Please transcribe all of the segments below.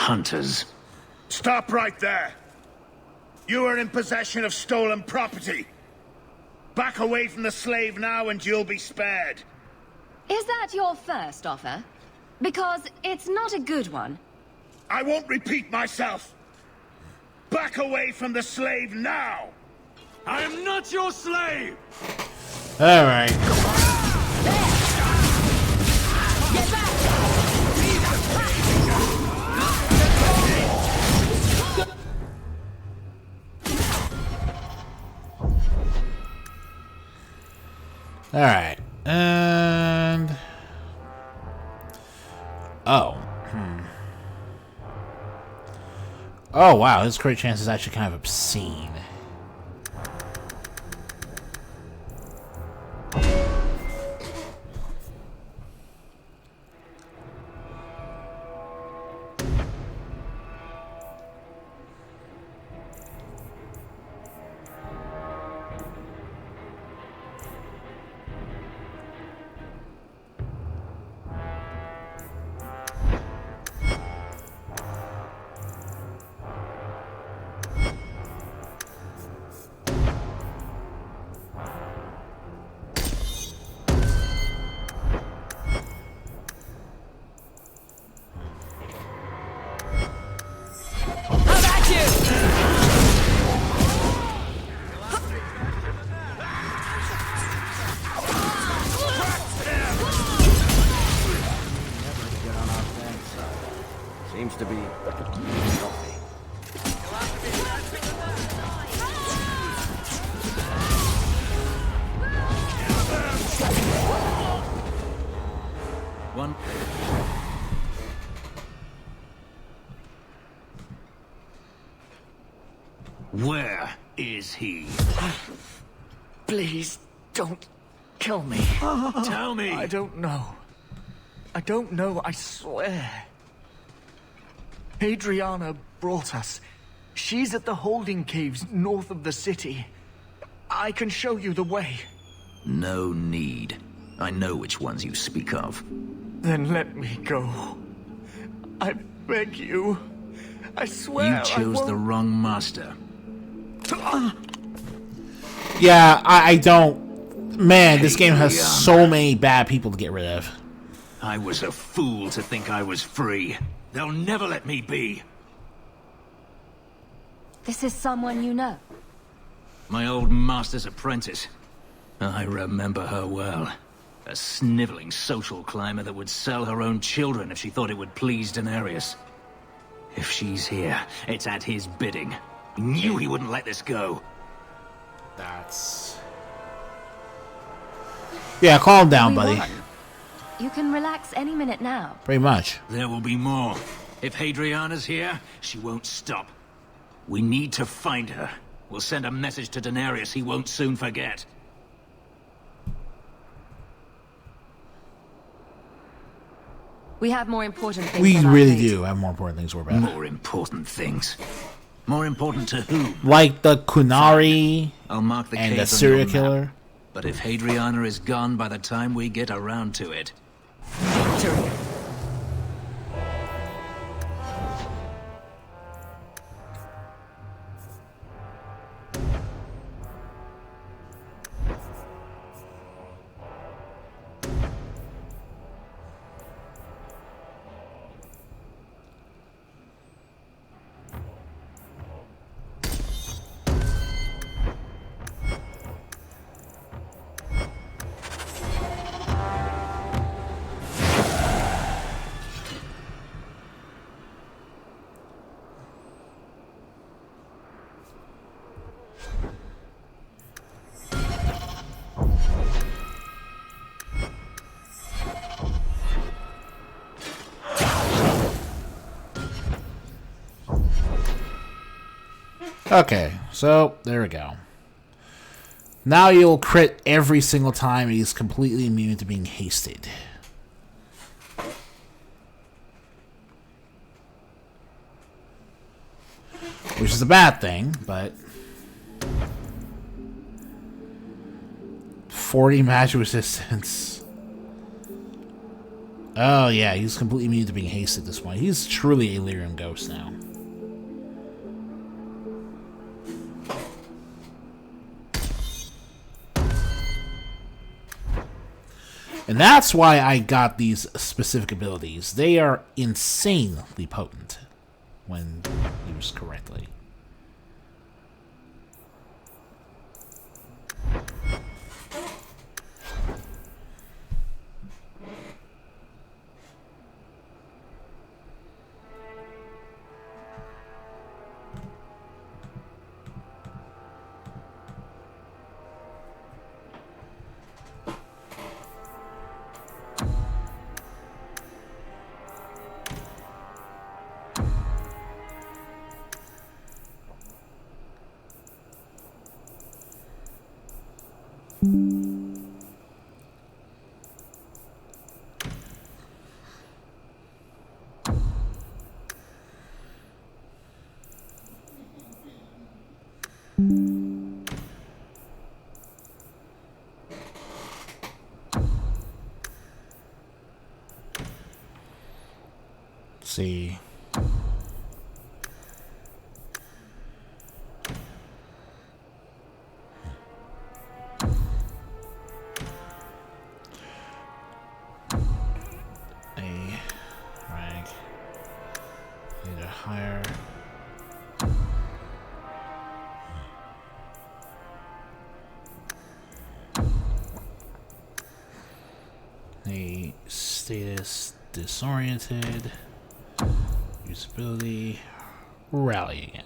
hunters. Stop right there! You are in possession of stolen property. Back away from the slave now and you'll be spared. Is that your first offer? Because it's not a good one. I won't repeat myself. Back away from the slave now! I am not your slave! Alright. Get back! Alright. And... Oh. Oh, wow. This crit chance is actually kind of obscene. Seems to be healthy. One. Where is he? Please, don't kill me. Tell me! I don't know. I don't know, I swear. Adriana brought us. She's at the holding caves north of the city. I can show you the way. No need. I know which ones you speak of. Then let me go. I beg you. I swear You chose the wrong master. Yeah, I don't... Man, this game has so many bad people to get rid of. I was a fool to think I was free. They'll never let me be. This is someone you know. My old master's apprentice. I remember her well. A sniveling social climber that would sell her own children if she thought it would please Daenerys. If she's here, it's at his bidding. He knew he wouldn't let this go. That's... Yeah, calm down, We buddy. won. You can relax any minute now. Pretty much. There will be more. If Hadriana's here, she won't stop. We need to find her. We'll send a message to Daenerys he won't soon forget. We have more important things We on our really plate. do have more important things to worry about. More important things. More important to who? Like the Kunari I'll mark the and the caves on serial your map. killer. But if Hadriana is gone by the time we get around to it... Victory. Okay, so there we go. Now you'll crit every single time he's completely immune to being hasted. Which is a bad thing, but... 40 magic resistance. Oh yeah, he's completely immune to being hasted at this point. He's truly a Lyrium ghost now. And that's why I got these specific abilities. They are insanely potent when used correctly. See. A rank. Either higher. A status disoriented. Usability. Rally again.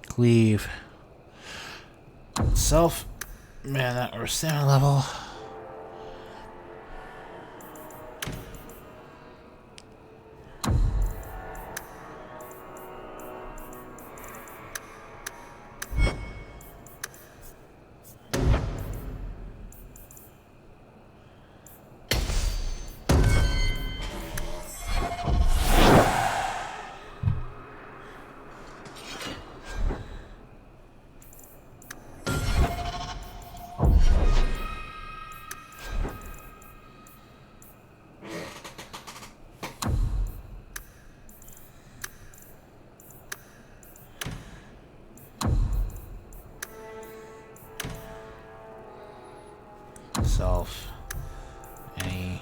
Cleave. Self. Mana or stamina level. Self. Any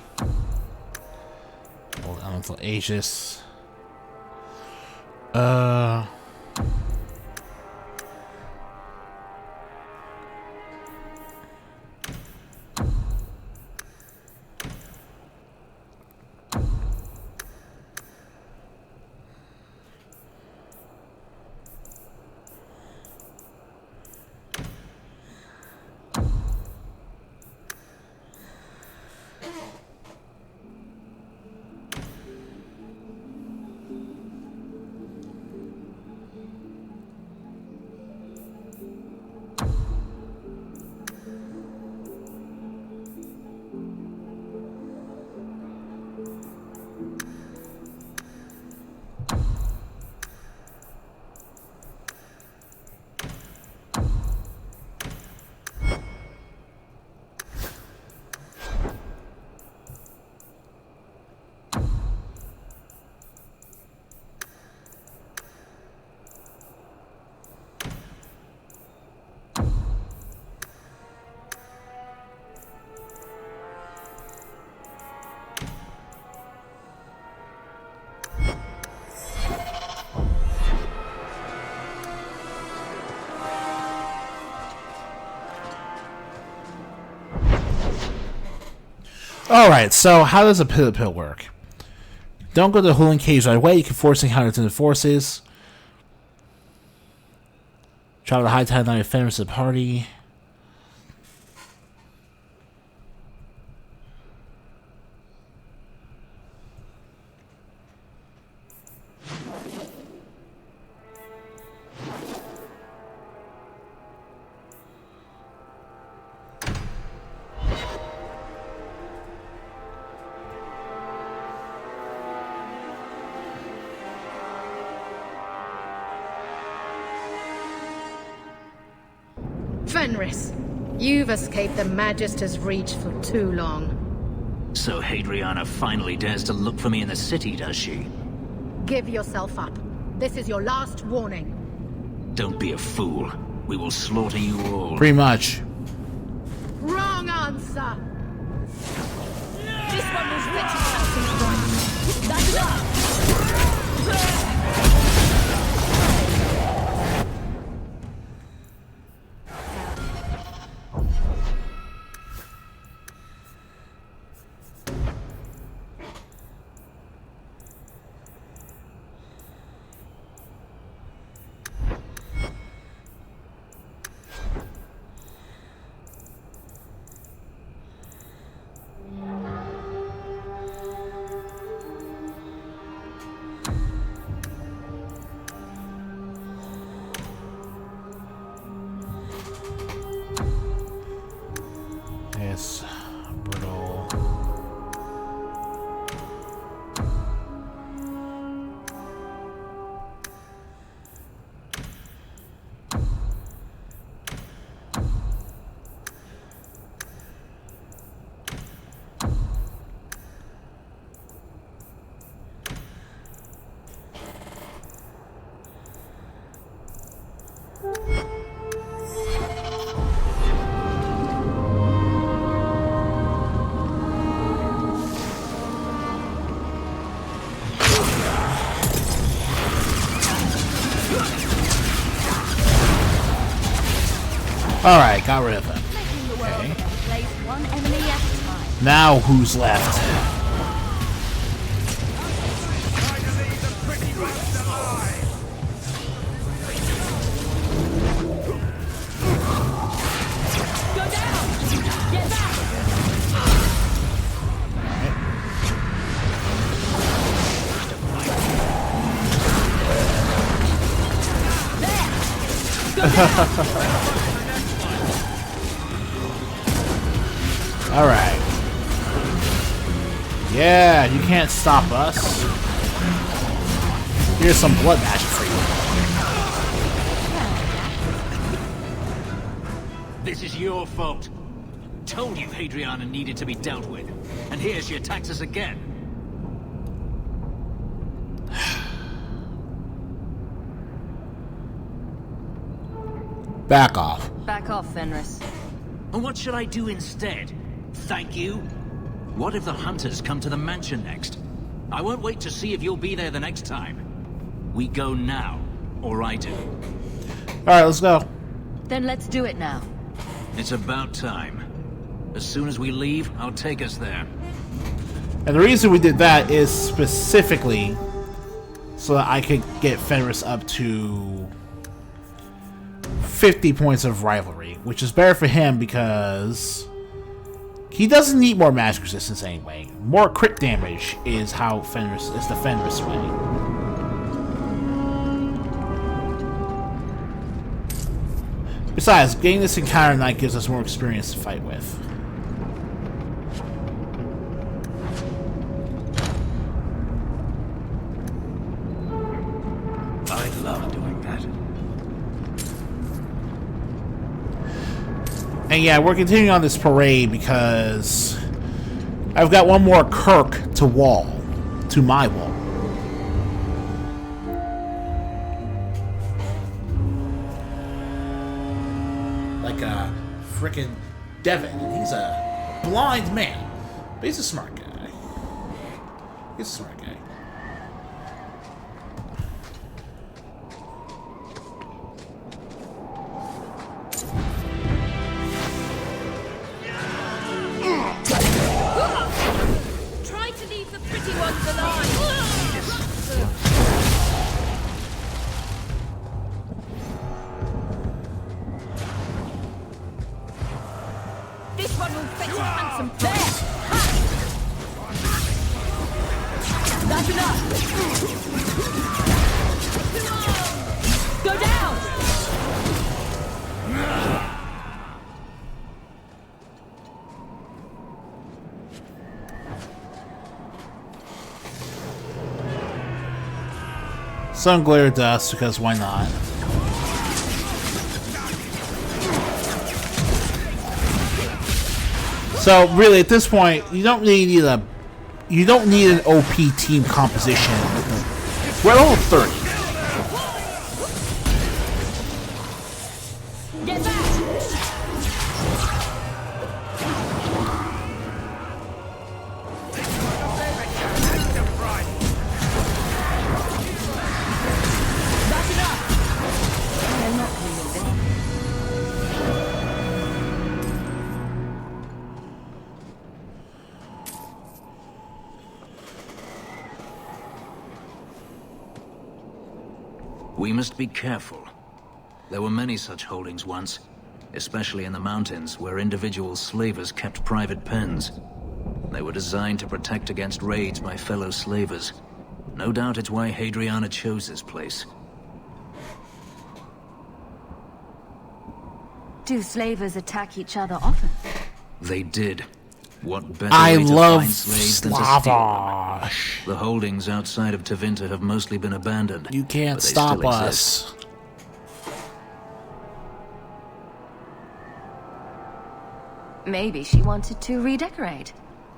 old elemental Aegis. Alright, so how does a pivot pill work? Don't go to the holding cage right away. You can force encounters into forces. Travel to high tide night Fenrsi party. Fenris, you've escaped the Magister's reach for too long. So Hadriana finally dares to look for me in the city, does she? Give yourself up. This is your last warning. Don't be a fool. We will slaughter you all. Pretty much. Wrong answer! This one was rich in something right. That's enough! Yes, brittle. Alright, got rid of him. Okay. Now who's left? Alright. Yeah, you can't stop us. Here's some blood magic for you. This is your fault. Told you Hadriana needed to be dealt with. And here she attacks us again. Back off. Back off, Fenris. And what should I do instead? Thank you? What if the hunters come to the mansion next? I won't wait to see if you'll be there the next time. We go now, or I do. Alright, let's go. Then let's do it now. It's about time. As soon as we leave, I'll take us there. And the reason we did that is specifically so that I could get Fenris up to 50 points of rivalry, which is better for him because he doesn't need more magic resistance anyway. More crit damage is how Fenris is the Fenris way. Besides, getting this encounter tonight gives us more experience to fight with. I love doing that. And yeah, we're continuing on this parade because I've got one more Kirk to my wall. Like a frickin' Devin, and he's a blind man, but he's a smart guy. He's a smart guy. Try to leave the pretty ones alive. This one will fetch a handsome there. That's enough. Go down. Sun glare dust, because why not? So really, at this point, you don't really need a an OP team composition. We're at level 30. Get back! That's enough! They're not really this. We must be careful. There were many such holdings once, especially in the mountains where individual slavers kept private pens. They were designed to protect against raids by fellow slavers. No doubt it's why Hadriana chose this place. Do slavers attack each other often? They did. What better I way to love find slaves than to steal them? Slavage. The holdings outside of Tevinter have mostly been abandoned. You can't but they stop still exist. us. Maybe she wanted to redecorate.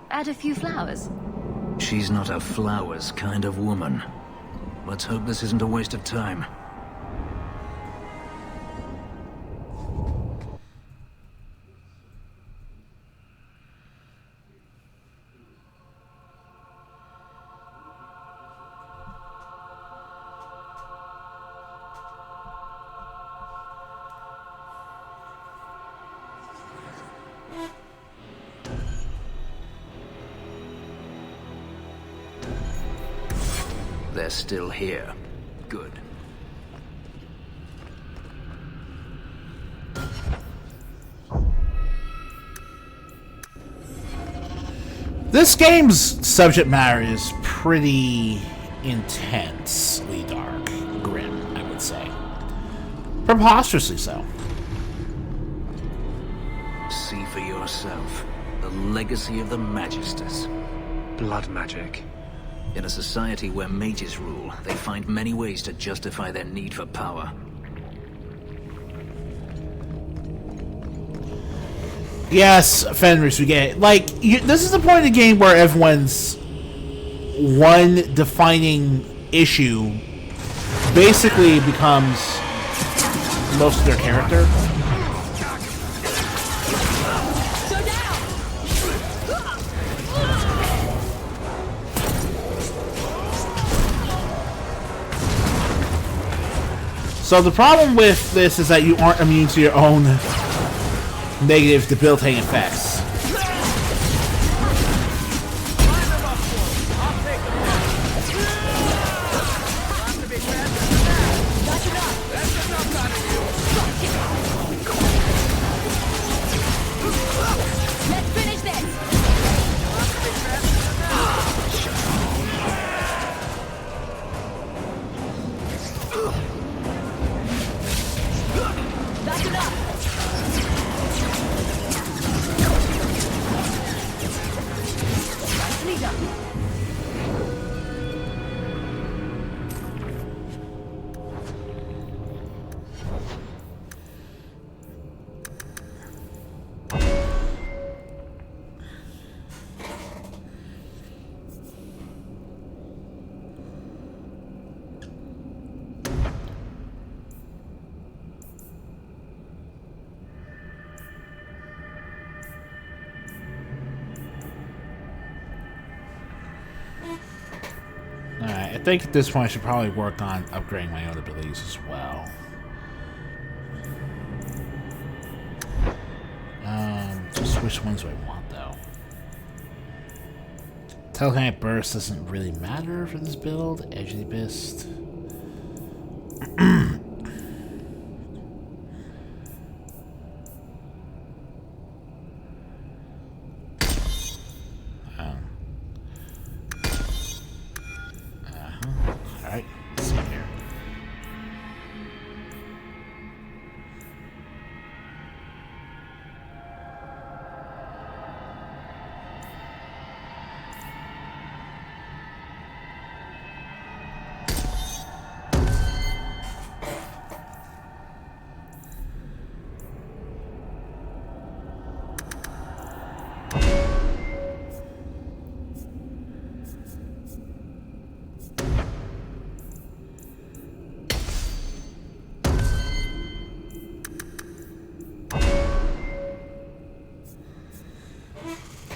Add a few flowers. She's not a flowers kind of woman. Let's hope this isn't a waste of time. They're still here. Good. This game's subject matter is pretty intensely dark, grim, I would say. Preposterously so. See for yourself. The legacy of the Magisters. Blood magic. In a society where mages rule, they find many ways to justify their need for power. Yes, Fenrsi, we get it. Like, this is the point of the game where everyone's one defining issue basically becomes most of their character. Go down! So the problem with this is that you aren't immune to your own negative debilitating effects. Let's finish this! That's enough! Nicely done. Alright, I think at this point I should probably work on upgrading my own abilities as well. Just which ones do I want though? Telekinetic Burst doesn't really matter for this build. Edge of the Abyss. Alright, let's see here.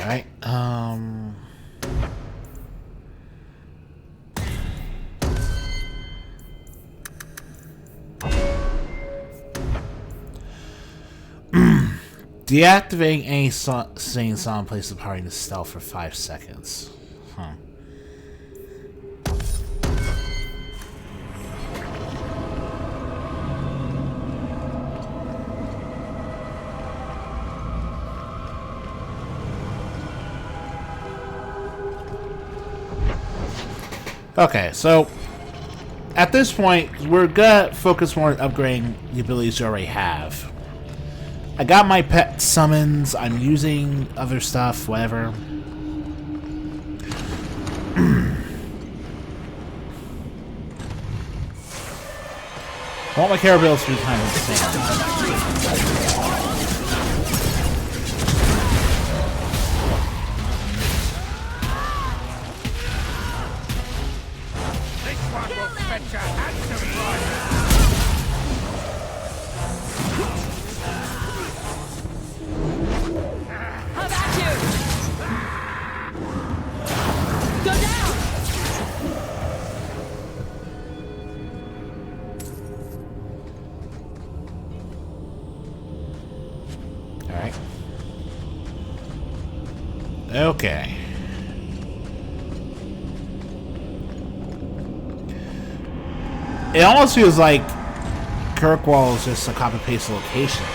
Alright, deactivating any singing song places the party to stealth for 5 seconds. Huh. Okay, so at this point, we're gonna focus more on upgrading the abilities you already have. I got my pet summons, I'm using other stuff, whatever. I want my care abilities to be kind of insane. How about you? Go down! Alright. Okay. It almost feels like Kirkwall is just a copy-paste location.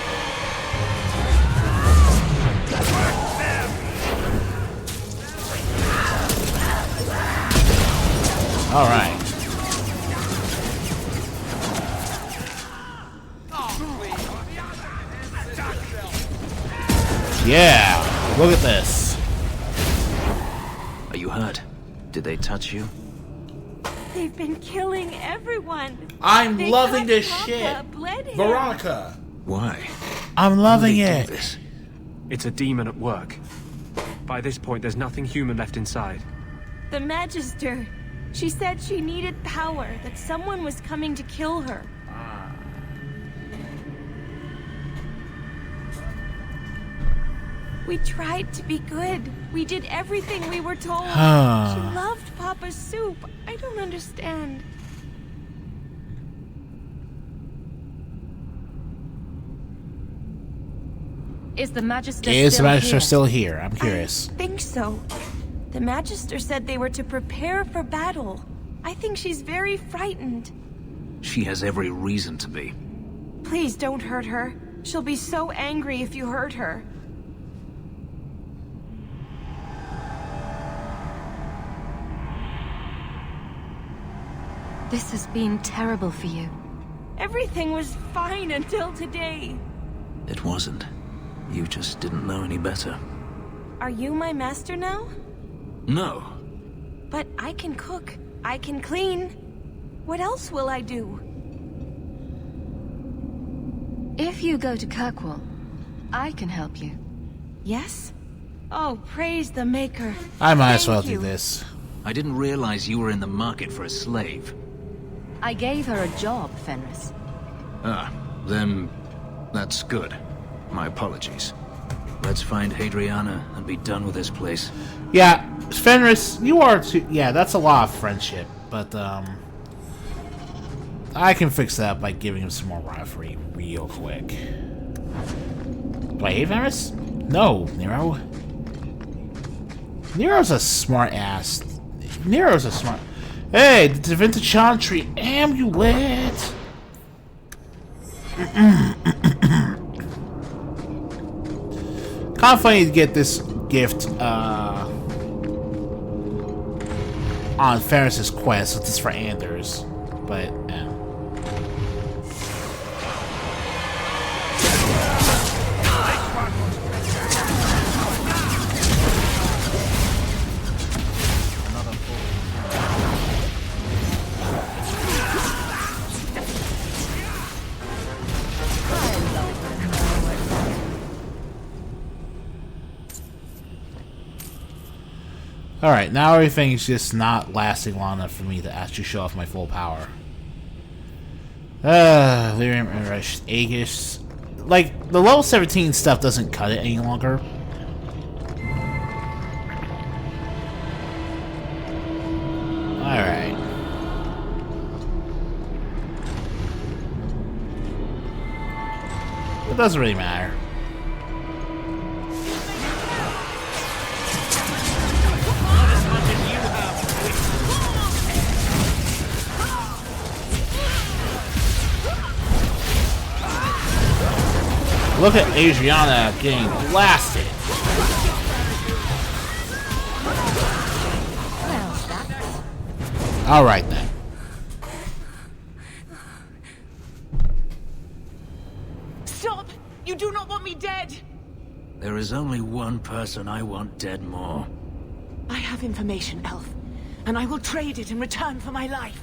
Alright. Yeah, look at this. Are you hurt? Did they touch you? They've been killing everyone. I'm They loving cut this Papa, shit. bled him. Veronica. Why? I'm loving Why do they it. do this? It's a demon at work. By this point, there's nothing human left inside. The Magister. She said she needed power, that someone was coming to kill her. We tried to be good. We did everything we were told. She loved Papa's soup. I don't understand. Is the Magister Is the still Magister here? still here? I'm curious. I think so. The Magister said they were to prepare for battle. I think she's very frightened. She has every reason to be. Please don't hurt her. She'll be so angry if you hurt her. This has been terrible for you. Everything was fine until today. It wasn't. You just didn't know any better. Are you my master now? No. But I can cook. I can clean. What else will I do? If you go to Kirkwall, I can help you. Yes? Oh, praise the Maker. I might as Thank well do you. this. I didn't realize you were in the market for a slave. I gave her a job, Fenris. Ah, then that's good. My apologies. Let's find Hadriana and be done with this place. Yeah, Fenris, you are too. Yeah, that's a lot of friendship, but I can fix that by giving him some more rivalry real quick. Do I hate Fenris? No, Nero. Nero's a smart ass. Nero's a smart. Hey, the Da Vinci Chantry amulet. Kind of funny to get this gift on Ferris's quest, since it's for Anders, but yeah. Alright, now everything's just not lasting long enough for me to actually show off my full power. Lyrium and Rush Aegis. Like, the level 17 stuff doesn't cut it any longer. doesn't really matter. Look at Adriana getting blasted. Alright then. Stop! You do not want me dead! There is only one person I want dead more. I have information, Elf, and I will trade it in return for my life.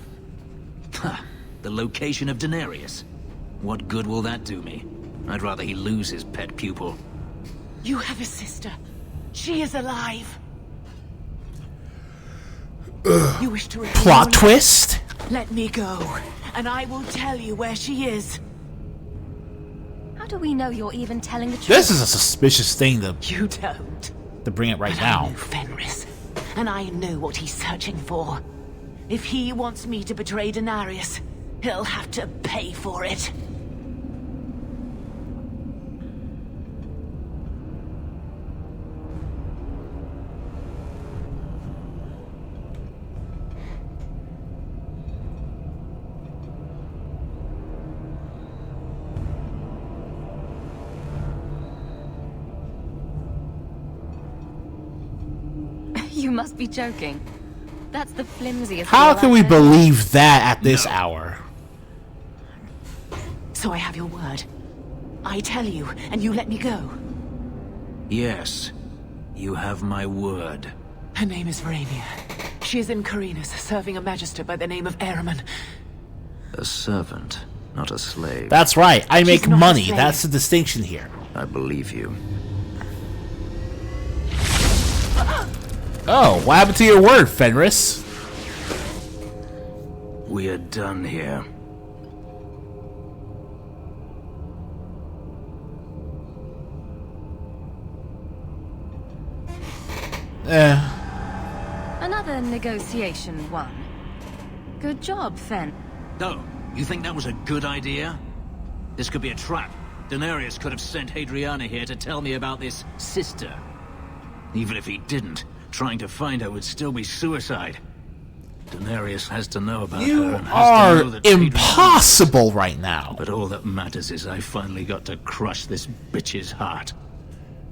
Ha! The location of Daenerys. What good will that do me? I'd rather he lose his pet pupil. You have a sister. She is alive. You wish to reveal Plot me? twist? Let me go, and I will tell you where she is. How do we know you're even telling the truth? This is a suspicious thing You don't. to bring it right But now. I know Fenris, and I know what he's searching for. If he wants me to betray Daenerys, he'll have to pay for it. You must be joking. That's the flimsiest. How deal can I've we heard. believe that at this hour? So I have your word. I tell you, and you let me go. Yes, you have my word. Her name is Verania. She is in Carinus, serving a magister by the name of Ahriman. A servant, not a slave. That's right. I make not a money. slave. That's the distinction here. I believe you. Oh, what happened to your word, Fenris? We are done here. Another negotiation won. Good job, Fen. No, you think that was a good idea? This could be a trap. Daenerys could have sent Hadriana here to tell me about this sister. Even if he didn't, trying to find her would still be suicide. Daenerys has to know about You her and has are to know that Hadriana- impossible right now. But all that matters is I finally got to crush this bitch's heart.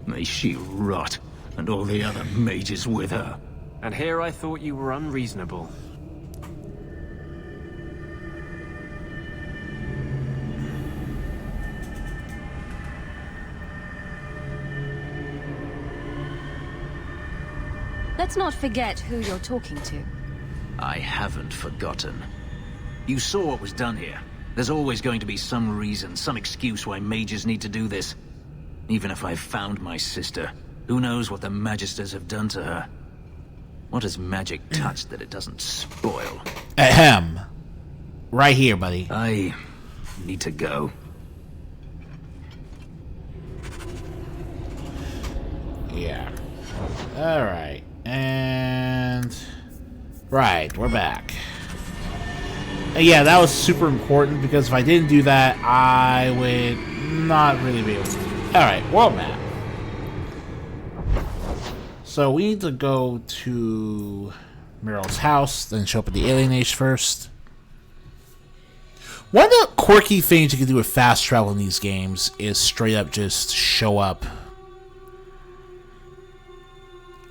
May she rot, and all the other mages with her. And here I thought you were unreasonable. Let's not forget who you're talking to. I haven't forgotten. You saw what was done here. There's always going to be some reason, some excuse why mages need to do this. Even if I've found my sister, who knows what the Magisters have done to her? What has magic touched that it doesn't spoil? Ahem. Right here, buddy. I need to go. Yeah. Alright. And... Right, we're back. And yeah, that was super important because if I didn't do that, I would not really be able to. Alright, world map. So we need to go to Meryl's house, then show up at the alien age first. One of the quirky things you can do with fast travel in these games is straight up just show up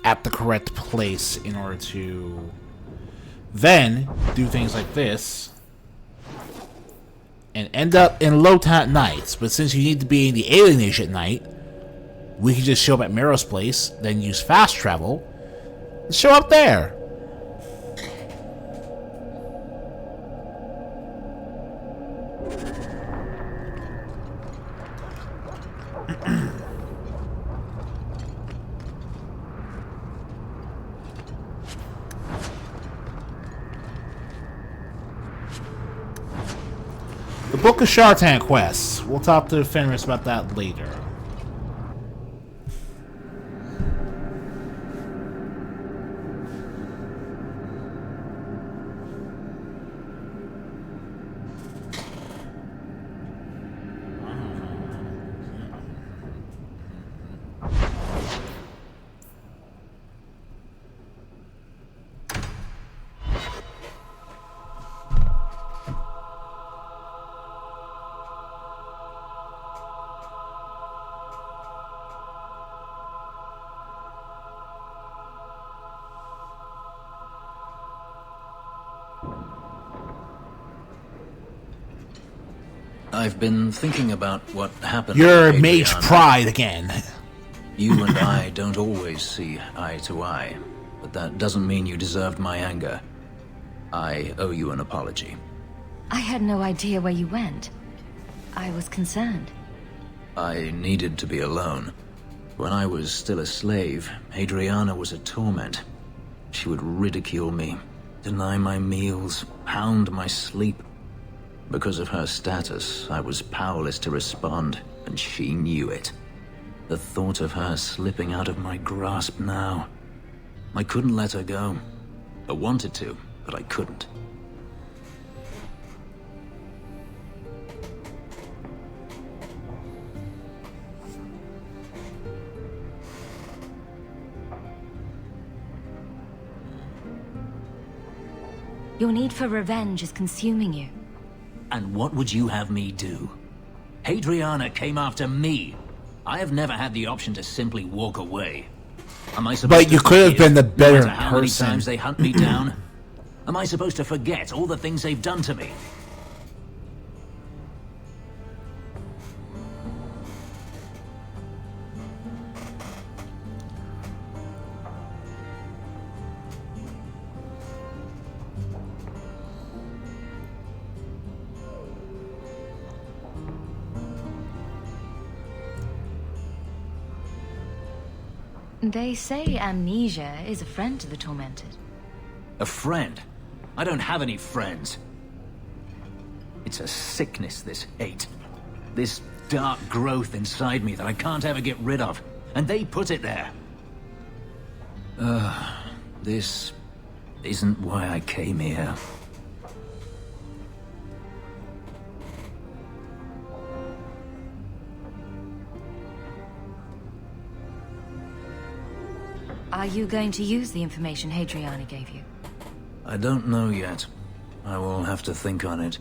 at the correct place in order to then do things like this and end up in Lotat at night. But since you need to be in the alien age at night, we can just show up at Meryl's place, then use fast travel and show up there. The Book of Shartan quests. We'll talk to Fenris about that later. I've been thinking about what happened. Your to mage Adriana. pride again. You and I don't always see eye to eye, but that doesn't mean you deserved my anger. I owe you an apology. I had no idea where you went. I was concerned. I needed to be alone. When I was still a slave, Adriana was a torment. She would ridicule me, deny my meals, hound my sleep. Because of her status, I was powerless to respond, and she knew it. The thought of her slipping out of my grasp now. I couldn't let her go. I wanted to, but I couldn't. Your need for revenge is consuming you. And what would you have me do? Adriana came after me. I have never had the option to simply walk away. Am I supposed But you to could have forgive, been the better no matter how many person. times they hunt me down? Am I supposed to forget all the things they've done to me? They say amnesia is a friend to the tormented. A friend? I don't have any friends. It's a sickness, this hate. This dark growth inside me that I can't ever get rid of. And they put it there. This isn't why I came here. Are you going to use the information Hadriana gave you? I don't know yet. I will have to think on it.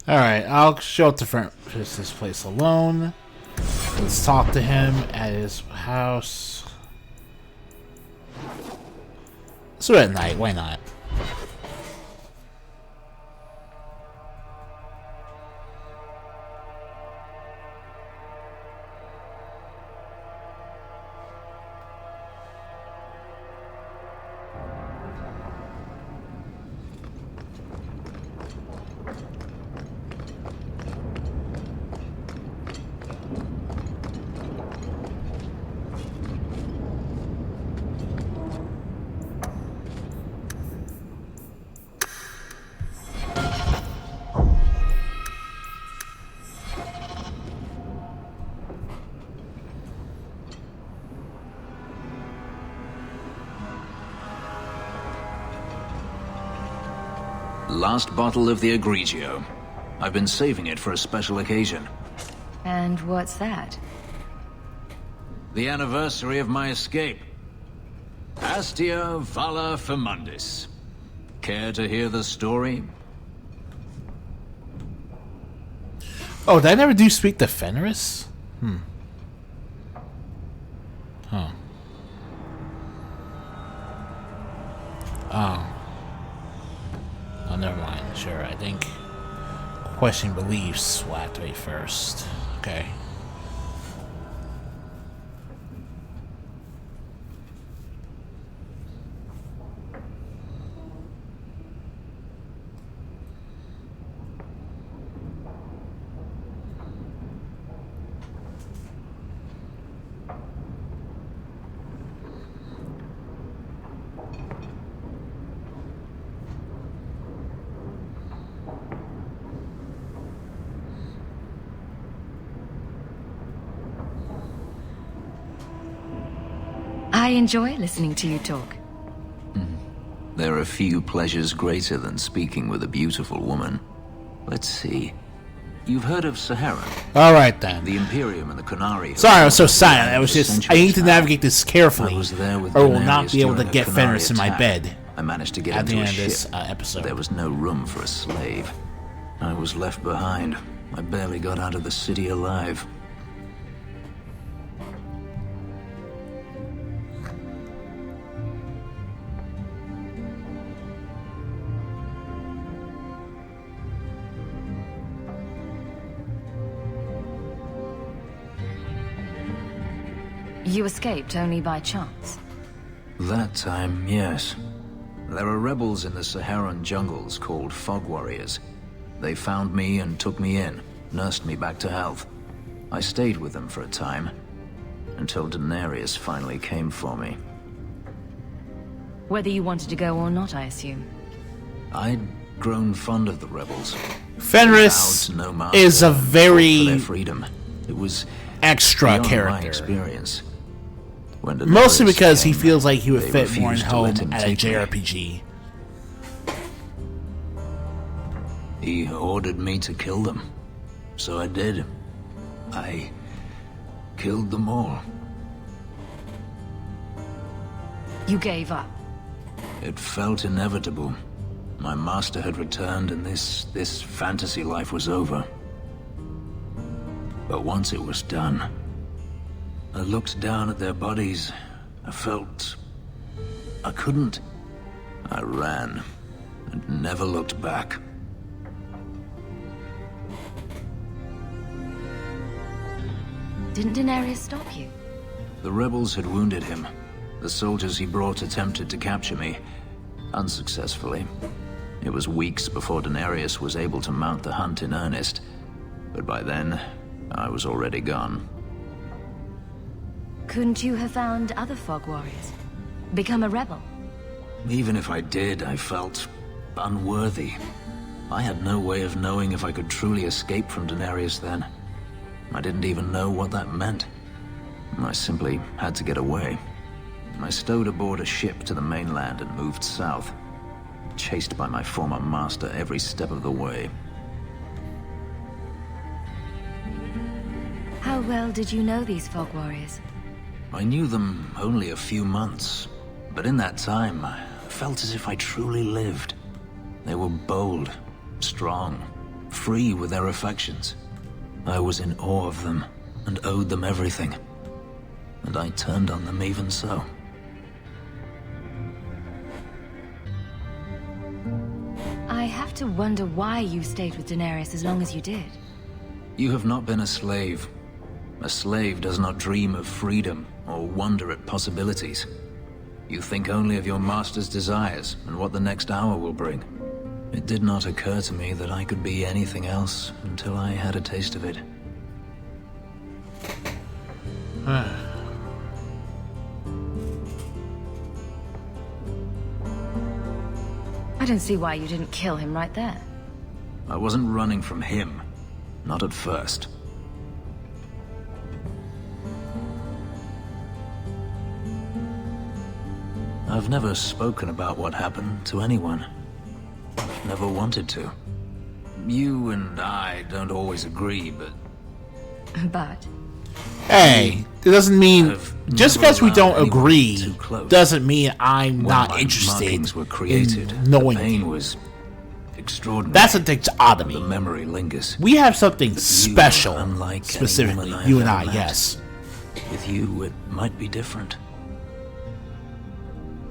Alright, I'll show up to this place alone. Let's talk to him at his house. Let's do it at night, why not? Last bottle of the Egregio. I've been saving it for a special occasion. And what's that? The anniversary of my escape. Astia Vala Firmundis. Care to hear the story? Oh, did I never do speak to Fenris? Huh. Oh. Oh, never mind. Sure, I think questioning beliefs will activate first. Okay. I enjoy listening to you talk. There are few pleasures greater than speaking with a beautiful woman. Let's see. You've heard of Sahara? Alright then. The Imperium and the Qunari. Sorry I was so silent. I was just... I need to navigate this I carefully, was there with or will not Daenerys be able to during a get Qunari Fenris in my attack. bed I managed to get at the into a end of ship. this episode. There was no room for a slave. I was left behind. I barely got out of the city alive. You escaped only by chance. That time, yes. There are rebels in the Saharan jungles called Fog Warriors. They found me and took me in, nursed me back to health. I stayed with them for a time, until Daenerys finally came for me. Whether you wanted to go or not, I assume. I'd grown fond of the rebels. Fenris Vowed to no master, is a fought for very their freedom. It was extra beyond my character. experience. When Mostly Daenerys because he came, feels like he would they fit more at refused to home let him at a take me. JRPG. He ordered me to kill them. So I did. I killed them all. You gave up. It felt inevitable. My master had returned and this fantasy life was over. But once it was done, I looked down at their bodies. I felt I couldn't. I ran and never looked back. Didn't Daenerys stop you? The rebels had wounded him. The soldiers he brought attempted to capture me, unsuccessfully. It was weeks before Daenerys was able to mount the hunt in earnest, but by then, I was already gone. Couldn't you have found other Fog Warriors? Become a rebel? Even if I did, I felt unworthy. I had no way of knowing if I could truly escape from Daenerys then. I didn't even know what that meant. I simply had to get away. I stowed aboard a ship to the mainland and moved south, chased by my former master every step of the way. How well did you know these Fog Warriors? I knew them only a few months, but in that time, I felt as if I truly lived. They were bold, strong, free with their affections. I was in awe of them and owed them everything. And I turned on them even so. I have to wonder why you stayed with Daenerys as long as you did. You have not been a slave. A slave does not dream of freedom or wonder at possibilities. You think only of your master's desires and what the next hour will bring. It did not occur to me that I could be anything else until I had a taste of it. I don't see why you didn't kill him right there. I wasn't running from him. Not at first. I've never spoken about what happened to anyone. Never wanted to. You and I don't always agree, but... But Hey, it doesn't mean I've just never because we don't allowed anyone agree too close. doesn't mean I'm When not my interested markings were created, in knowing the pain you. was extraordinary. That's what takes odd to The me. memory lingers. We have something special, unlike any specifically, woman I've you and ever I, met. yes. With you, it might be different.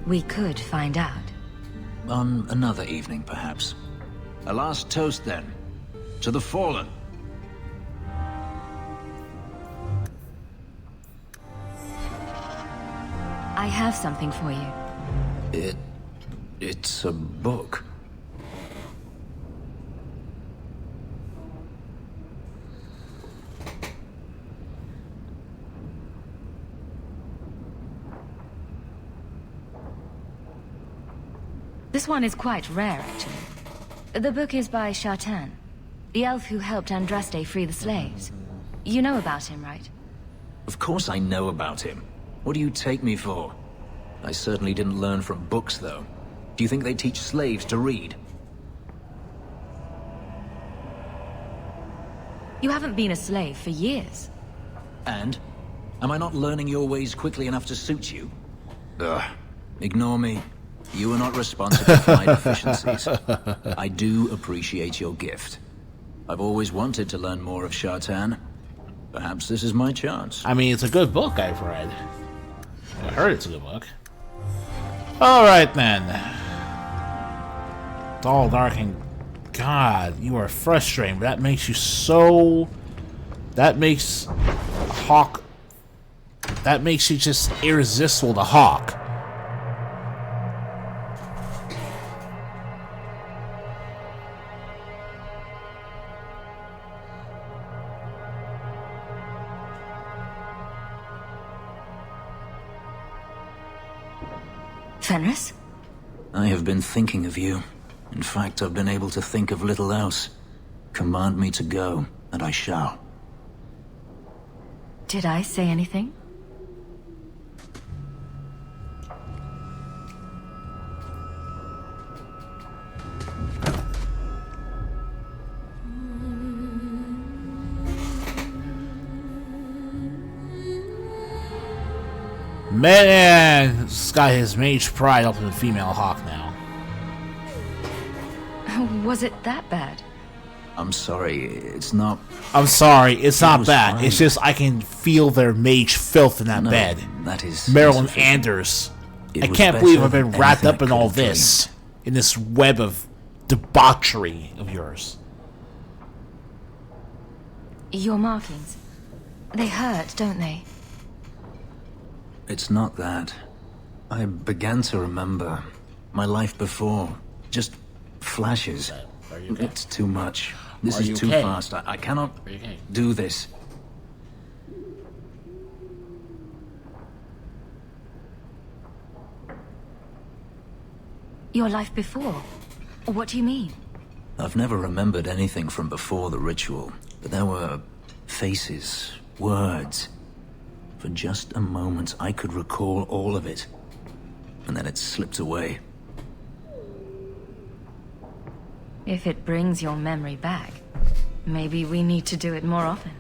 we could find out. On another evening, perhaps. A last toast, then. To the fallen. I have something for you. It's a book. This one is quite rare, actually. The book is by Shartan, the elf who helped Andraste free the slaves. You know about him, right? Of course I know about him. What do you take me for? I certainly didn't learn from books, though. Do you think they teach slaves to read? You haven't been a slave for years. And? Am I not learning your ways quickly enough to suit you? Ugh. Ignore me. You are not responsible for my deficiencies. I do appreciate your gift. I've always wanted to learn more of Shartan. Perhaps this is my chance. I mean, it's a good book I've read. I heard it's a good book. Alright then. It's all dark and... God, you are frustrating, but that makes you so... That makes Hawk... That makes you just irresistible to Hawk. Fenris? I have been thinking of you. In fact, I've been able to think of little else. Command me to go, and I shall. Did I say anything? Man, this guy has mage pride up in the female Hawk now. Was it that bad? I'm sorry, it's not... I'm sorry, it's not was bad. fine. It's just I can feel their mage filth in that No, bed. that is Marilyn insufficient. Anders. It I was can't believe better I've been than wrapped anything up I in could all have this. In this web of debauchery of yours. Your markings. They hurt, don't they? It's not that. I began to remember my life before. Just flashes. Are you okay? It's too much. This Are is you too okay? fast. I cannot Are you okay? do this. Your life before? What do you mean? I've never remembered anything from before the ritual, but there were faces, words. For just a moment, I could recall all of it, and then it slipped away. If it brings your memory back, maybe we need to do it more often.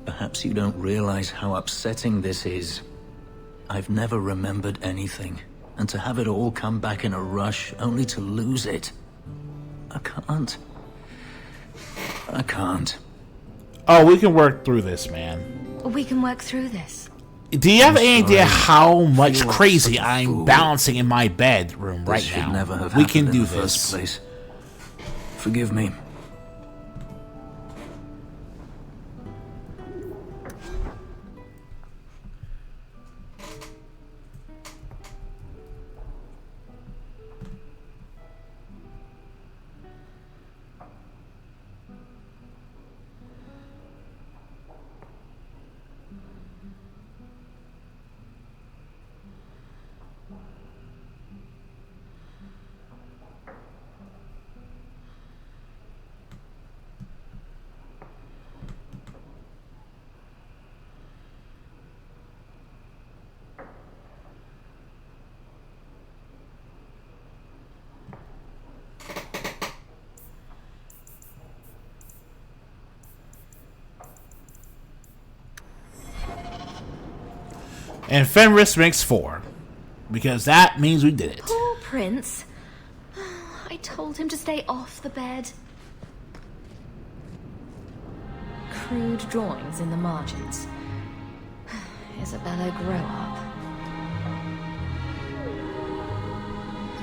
Perhaps you don't realize how upsetting this is. I've never remembered anything, and to have it all come back in a rush, only to lose it. I can't. I can't. Oh, we can work through this, man. We can work through this. Do you have any idea sorry. how much Feel like crazy such a I'm fool. balancing in my bedroom This right should now? never have We happened can in do the first this. place. Forgive me. And Fenris makes 4. Because that means we did it. Poor Prince. I told him to stay off the bed. Crude drawings in the margins. Isabella, grow up.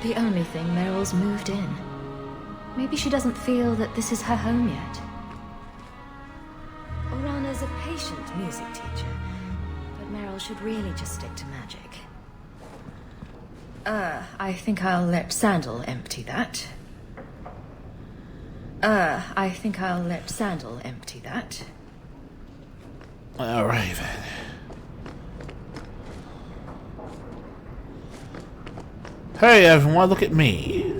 The only thing, Meryl's moved in. Maybe she doesn't feel that this is her home yet. Orana's a patient music teacher, but Meryl should really just stick to magic. I think I'll let Sandal empty that. I think I'll let Sandal empty that. Alright then. Hey everyone, look at me.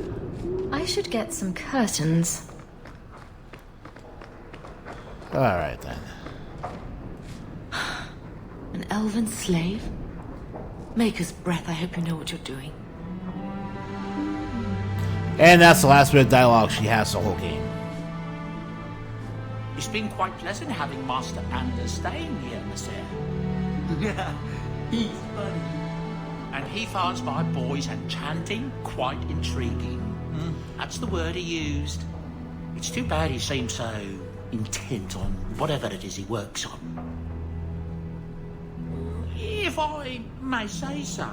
I should get some curtains. Alright then. An elven slave? Maker's breath, I hope you know what you're doing. And that's the last bit of dialogue she has the whole game. It's been quite pleasant having Master Anders staying here, monsieur. Yeah, he's funny. And he finds my boys enchanting, quite intriguing. That's the word he used. It's too bad he seems so intent on whatever it is he works on. If I may say so,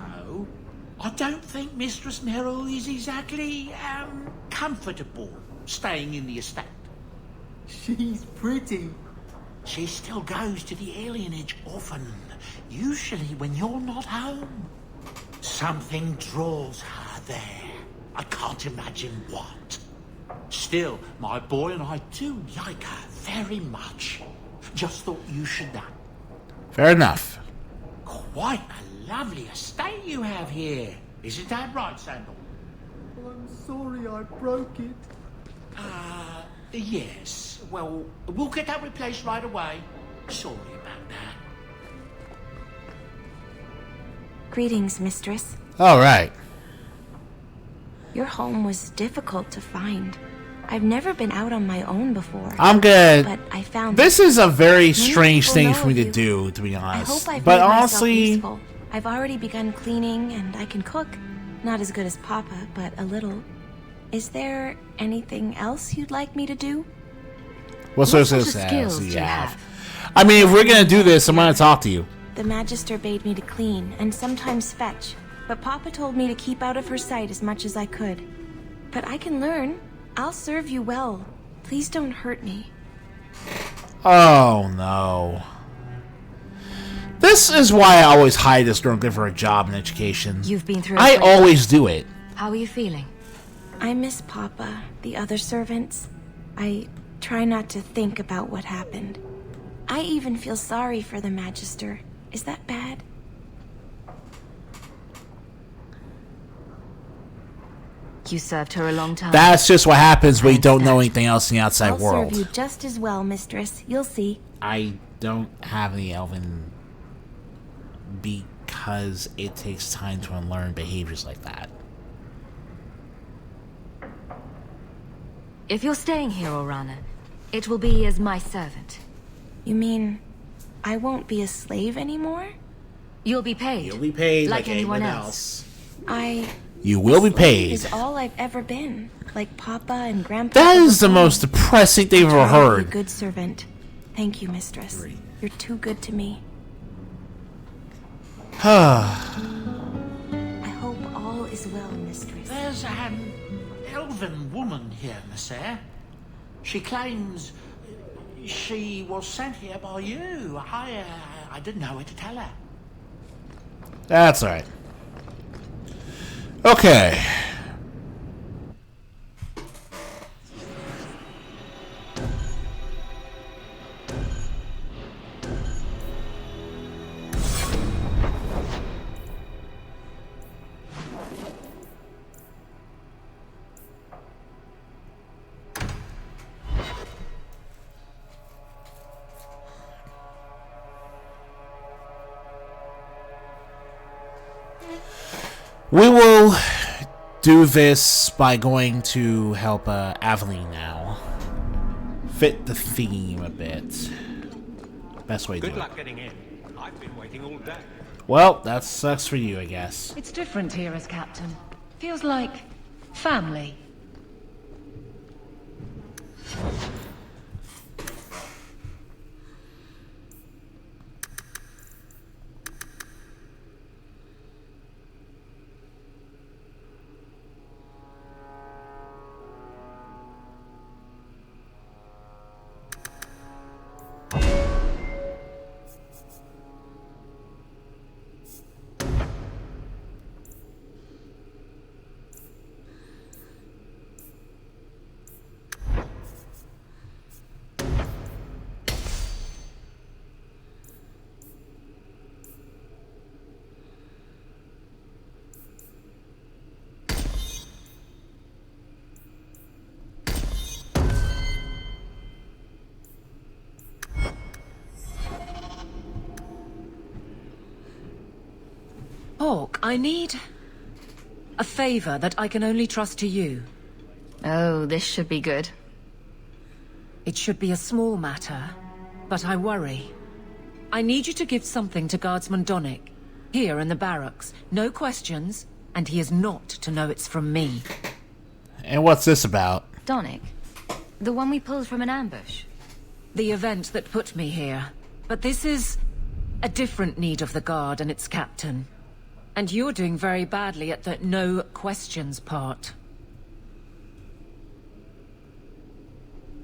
I don't think Mistress Meryl is exactly, comfortable staying in the estate. She's pretty. She still goes to the alienage often. usually when you're not home. Something draws her there. I can't imagine what. Still, my boy and I do like her very much. Just thought you should know. Fair enough. Quite a lovely estate you have here. Isn't that right, Sandal? I'm sorry I broke it. Yes. Well, we'll get that replaced right away. Sorry about that. Greetings, mistress. All right. Your home was difficult to find. I've never been out on my own before. I'm good. But I found this is a very strange people thing know for me of to you. do, to be honest. I hope I've but made honestly, myself useful. I've already begun cleaning and I can cook. Not as good as Papa, but a little. Is there anything else you'd like me to do? what sort of skills do you have? I mean, if we're gonna do this, I'm gonna talk to you. The Magister bade me to clean and sometimes fetch, but Papa told me to keep out of her sight as much as I could. But I can learn. I'll serve you well. Please don't hurt me. Oh no. This is why I always hide this girl good for a job and education. You've been through. I always do it. How are you feeling? I miss Papa, the other servants. I try not to think about what happened. I even feel sorry for the Magister. Is that bad? You served her a long time. That's just what happens when you don't know anything else in the outside I'll world. serve you just as well, mistress. You'll see. I don't have any elven because it takes time to unlearn behaviors like that. If you're staying here, Orana, it will be as my servant. You mean I won't be a slave anymore? You'll be paid. You'll be paid like anyone else. You will be paid. Is all I've ever been, like Papa and Grandpa. That is the most depressing thing I've ever Try to be a heard. good servant. Thank you, mistress. You're too good to me. I hope all is well, mistress. There's an elven woman here, Monsieur. She claims she was sent here by you. I didn't know what to tell her. That's alright. Okay. We will do this by going to help Aveline now. Fit the theme a bit. Best way to do it. Good luck getting in. I've been waiting all day. Well, that sucks for you, I guess. It's different here as captain. Feels like family. Hawk, I need a favor that I can only trust to you. Oh, this should be good. It should be a small matter, but I worry. I need you to give something to Guardsman Donnick, here in the barracks. No questions, and he is not to know it's from me. And what's this about? Donnick? The one we pulled from an ambush? The event that put me here. But this is a different need of the Guard and its captain. And you're doing very badly at the no questions part.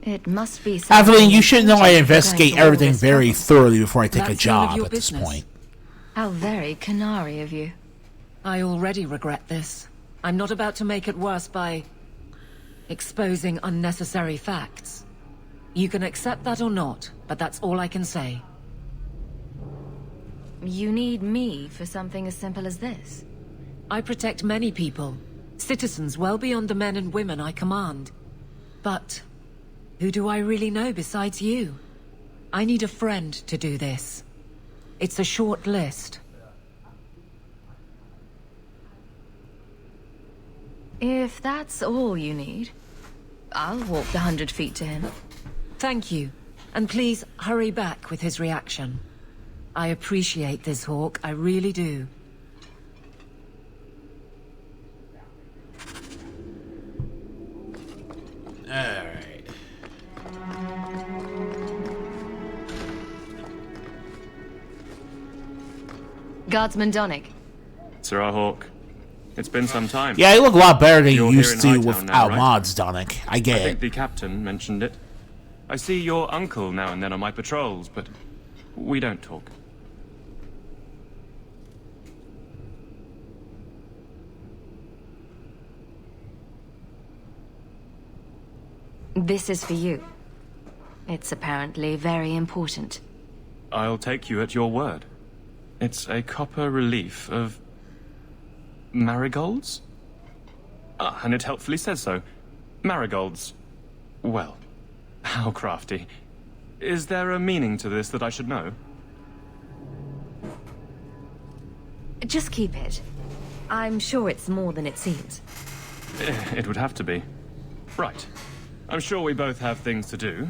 It must be Aveline, you should know I something investigate Going to all everything this very trouble. thoroughly before I take a That's none of job your at this business. point. How very canary of you. I already regret this. I'm not about to make it worse by exposing unnecessary facts. You can accept that or not, but that's all I can say. You need me for something as simple as this? I protect many people, citizens well beyond the men and women I command. But who do I really know besides you? I need a friend to do this. It's a short list. If that's all you need, I'll walk the 100 feet to him. Thank you. And please, hurry back with his reaction. I appreciate this, Hawk. I really do. Alright. Guardsman Donick. Sir Hawk. It's been some time. Yeah, you look a lot better than you You're used here to in Hightown without now, right? mods, Donick. I get I think it. the captain mentioned it. I see your uncle now and then on my patrols, but we don't talk. This is for you. It's apparently very important. I'll take you at your word. It's a copper relief of marigolds? And it helpfully says so. Marigolds. Well, how crafty. Is there a meaning to this that I should know? Just keep it. I'm sure it's more than it seems. It would have to be. Right. I'm sure we both have things to do.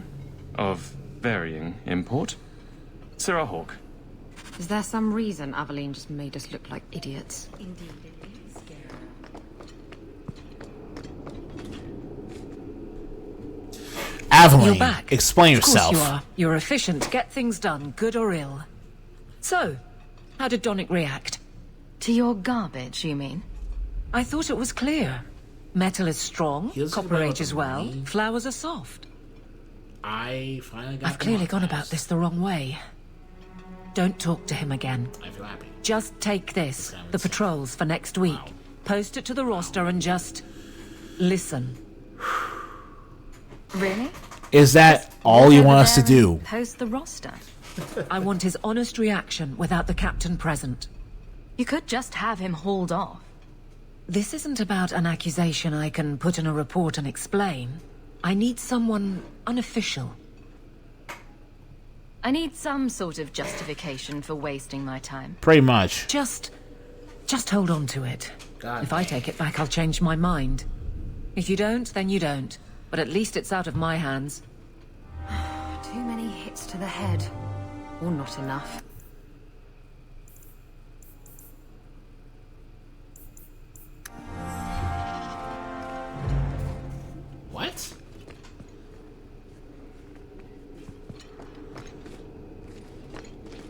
Of varying import. Sir Hawk. Is there some reason Aveline just made us look like idiots? Indeed, it is scary. Aveline, You're back. explain Of course yourself. you are. You're efficient. Get things done, good or ill. So, how did Donick react? To your garbage, you mean? I thought it was clear. Metal is strong, He doesn't copper know ages what I well, mean. flowers are soft. I finally got I've clearly gone about this the wrong way. Don't talk to him again. I feel happy. Just take this, kind of the insane. patrols for next week. Wow. Post it to the roster and just listen. Really? Is that all you Over want us to there do? and Post the roster. I want his honest reaction without the captain present. You could just have him hauled off. This isn't about an accusation I can put in a report and explain. I need someone unofficial. I need some sort of justification for wasting my time. Pretty much. Just hold on to it. God If I take it back, I'll change my mind. If you don't, then you don't. But at least it's out of my hands. Too many hits to the head. Or not enough. What?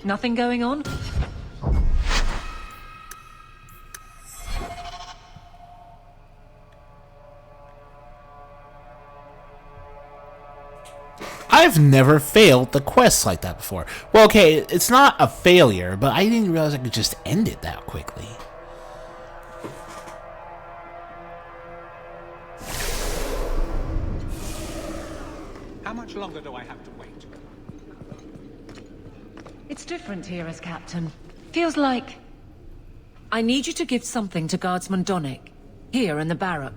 Nothing going on? I've never failed the quest like that before. Well, okay, it's not a failure, but I didn't realize I could just end it that quickly. How much longer do I have to wait? It's different here as captain. Feels like... I need you to give something to Guardsman Donick. Here in the barrack.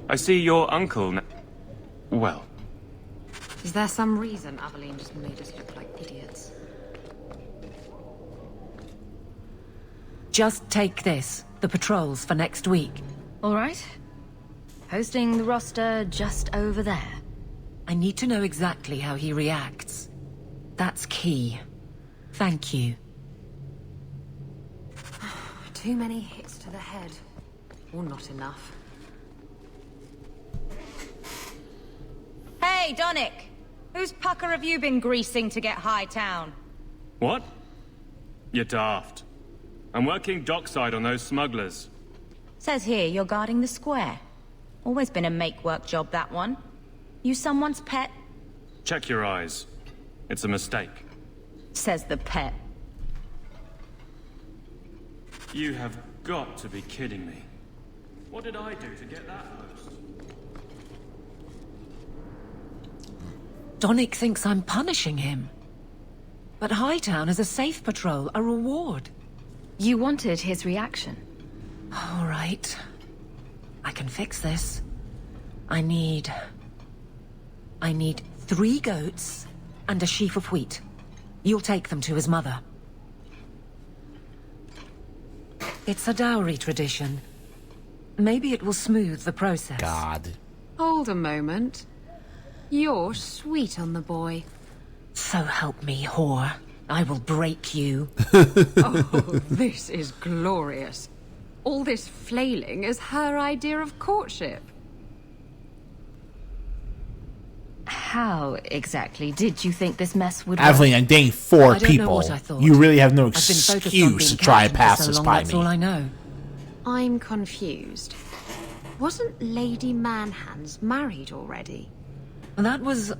I see your uncle now. Well, Is there some reason Aveline just made us look like idiots? Just take this, the patrols for next week. All right. Posting the roster just over there. I need to know exactly how he reacts. That's key. Thank you. Too many hits to the head. Or not enough. Hey, Donick! Whose pucker have you been greasing to get Hightown? what? You're daft. I'm working dockside on those smugglers. Says here you're guarding the square. Always been a make-work job, that one. You someone's pet? Check your eyes. It's a mistake. Says the pet. You have got to be kidding me. What did I do to get that post? Donick thinks I'm punishing him. But Hightown is a safe patrol, a reward. You wanted his reaction. All right. I can fix this. I need 3 goats and a sheaf of wheat. You'll take them to his mother. It's a dowry tradition. Maybe it will smooth the process. God. Hold a moment. You're sweet on the boy. So help me, whore. I will break you. Oh, this is glorious. All this flailing is her idea of courtship. How exactly did you think this mess would work? Aveline, I'm dating 4 I don't know people. what I thought. You really have no I've been focused on excuse being to try and captain pass for so this long, by that's me. all I know. I'm confused. Wasn't Lady Manhands married already? That was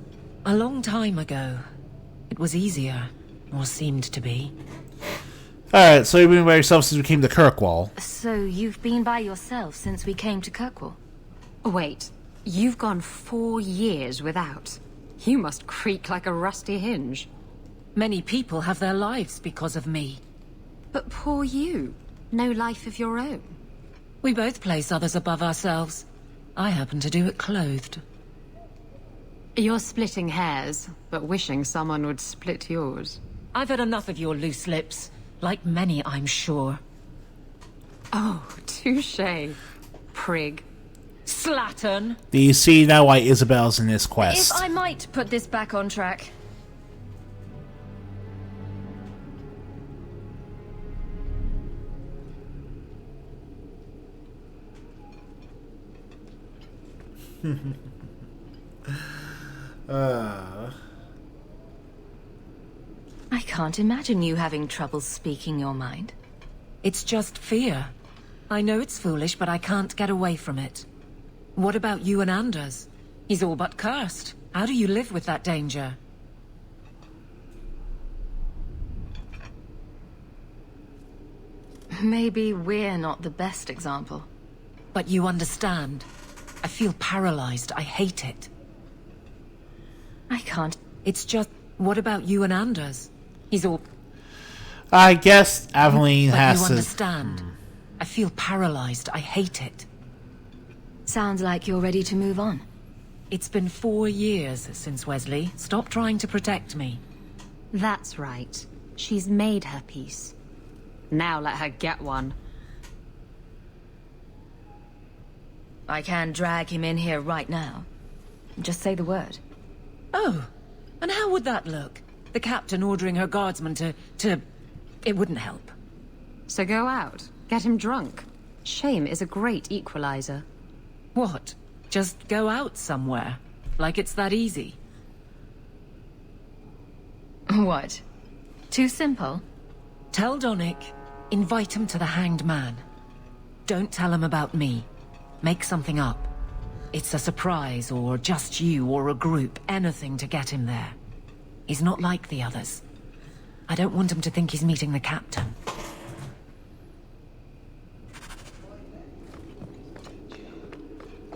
a long time ago. It was easier, or seemed to be. Alright, so you've been by yourself since we came to Kirkwall. So you've been by yourself since we came to Kirkwall? Wait, you've gone 4 years without. You must creak like a rusty hinge. Many people have their lives because of me. But poor you. No life of your own. We both place others above ourselves. I happen to do it clothed. You're splitting hairs, but wishing someone would split yours. I've had enough of your loose lips. Like many, I'm sure. Oh, touche. Prig. Slattern! Do you see now why Isabel's in this quest? If I might put this back on track. I can't imagine you having trouble speaking your mind. It's just fear. I know it's foolish, but I can't get away from it. What about you and Anders? He's all but cursed. How do you live with that danger? Maybe we're not the best example. But you understand. I feel paralyzed. I hate it. I can't. It's just... What about you and Anders? He's all... I guess Aveline but has you to... understand. I feel paralyzed. I hate it. Sounds like you're ready to move on. It's been 4 years since Wesley. Stop trying to protect me. That's right. She's made her peace. Now let her get one. I can drag him in here right now. Just say the word. Oh, and how would that look? The captain ordering her guardsmen to... It wouldn't help. So go out. Get him drunk. Shame is a great equalizer. What? Just go out somewhere? Like it's that easy? What? Too simple? Tell Donick, invite him to the Hanged Man. Don't tell him about me. Make something up. It's a surprise, or just you, or a group, anything to get him there. He's not like the others. I don't want him to think he's meeting the captain.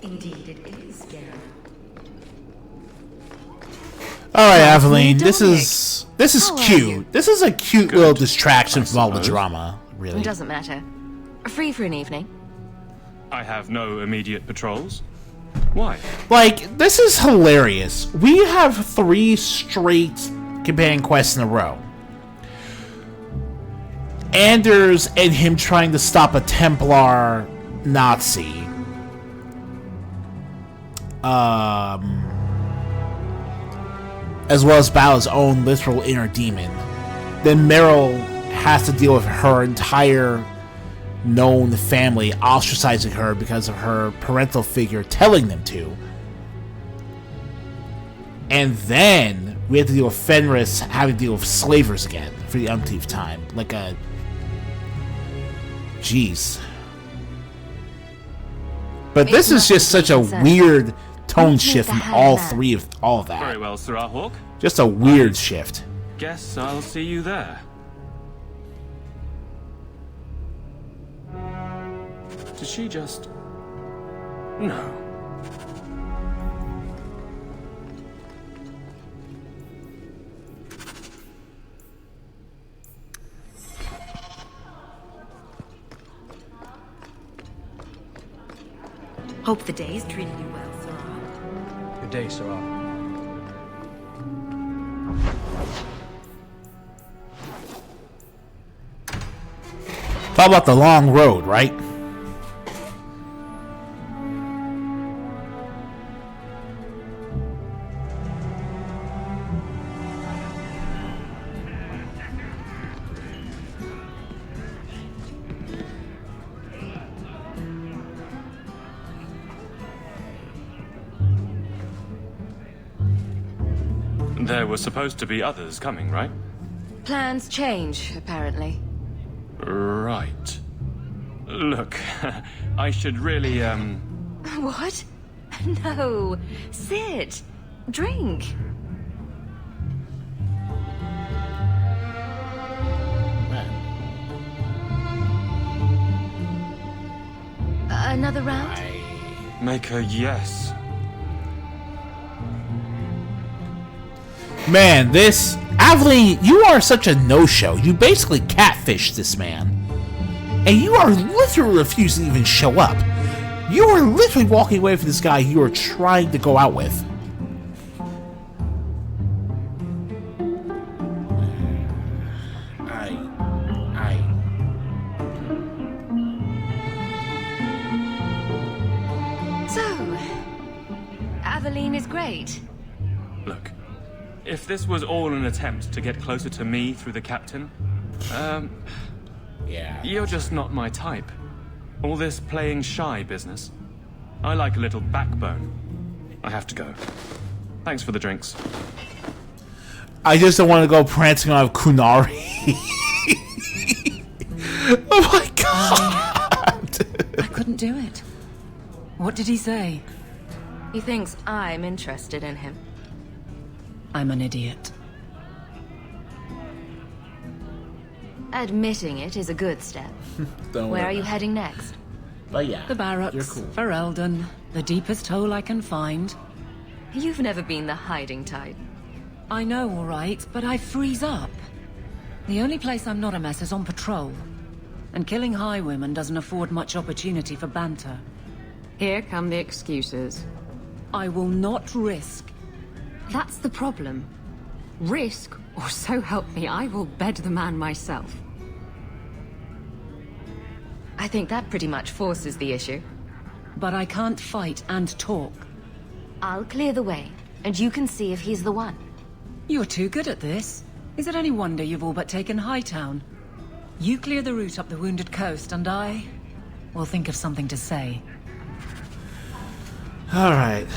Indeed it is, Geralt. Alright, Aveline, this Donick. is How are cute. you? This is a cute little distraction from all the drama, really. It doesn't matter. Free for an evening. I have no immediate patrols. Why? Like, this is hilarious. We have 3 straight companion quests in a row. Anders and him trying to stop a Templar Nazi. As well as battle his own literal inner demon. Then Meryl has to deal with her entire known family ostracizing her because of her parental figure telling them to. And then we have to deal with Fenris having to deal with slavers again for the umpteenth time. Like a... Jeez. But this is just such a weird tone Meet me at shift the from Herd all of that. Very well, Sir Hawk. Just a weird shift. Guess I'll see you there. Did she just... No. Hope the day's treated you well, Sir. Good day, Sir. Talk about the long road, right? There were supposed to be others coming, right? Plans change, apparently. Right. Look, I should really, What? No. Sit. Drink. Another round? Make a yes. Man, this... Aveline, you are such a no-show. You basically catfished this man. And you are literally refusing to even show up. You are literally walking away from this guy you are trying to go out with. So, Aveline is great. Look, if this was all an attempt to get closer to me through the captain, yeah, you're just not my type. All this playing shy business. I like a little backbone. I have to go. Thanks for the drinks. I just don't want to go prancing on Kunari. Oh my god! I couldn't do it. What did he say? He thinks I'm interested in him. I'm an idiot. Admitting it is a good step. Where are you heading next? But yeah, the barracks, you're cool. for Eldon, the deepest hole I can find. You've never been the hiding type. I know, all right, but I freeze up. The only place I'm not a mess is on patrol. And killing highwaymen doesn't afford much opportunity for banter. Here come the excuses. I will not risk. That's the problem. Risk, or so help me, I will bed the man myself. I think that pretty much forces the issue. But I can't fight and talk. I'll clear the way, and you can see if he's the one. You're too good at this. Is it any wonder you've all but taken Hightown? You clear the route up the Wounded Coast, and I will think of something to say. Alright.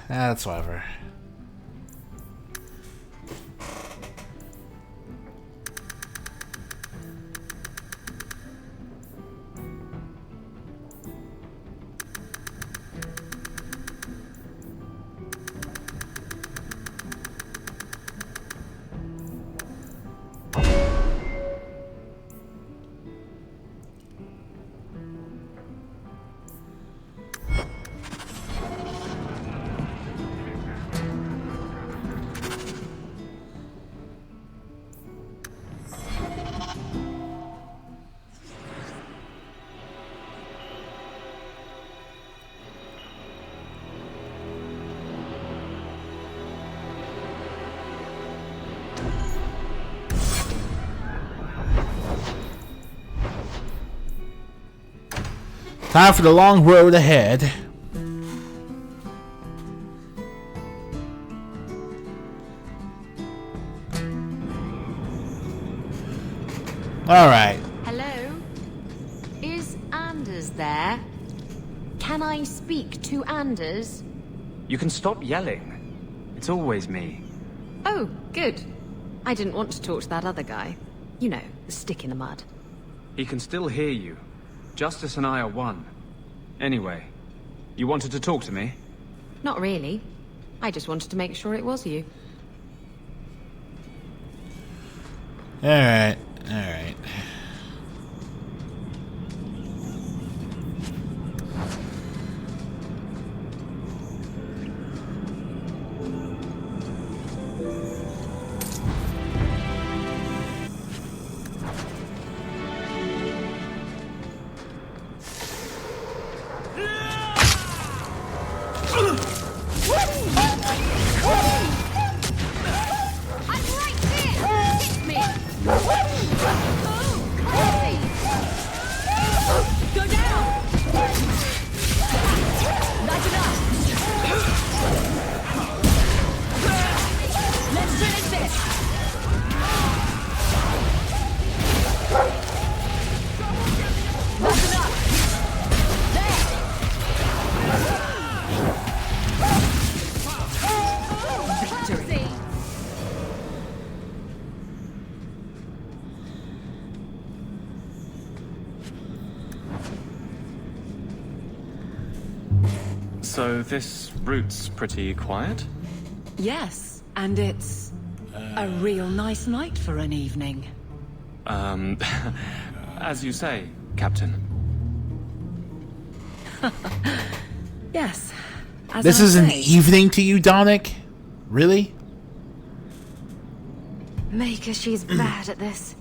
That's whatever. Time for the long road ahead. Alright. Hello? Is Anders there? Can I speak to Anders? You can stop yelling. It's always me. Oh, good. I didn't want to talk to that other guy. You know, the stick in the mud. He can still hear you. Justice and I are one. Anyway, you wanted to talk to me? Not really. I just wanted to make sure it was you. Alright, alright. So this route's pretty quiet? Yes, and it's a real nice night for an evening. As you say, Captain. Yes. As This I is an say. evening to you, Donick? Really? Maker, she's bad at this.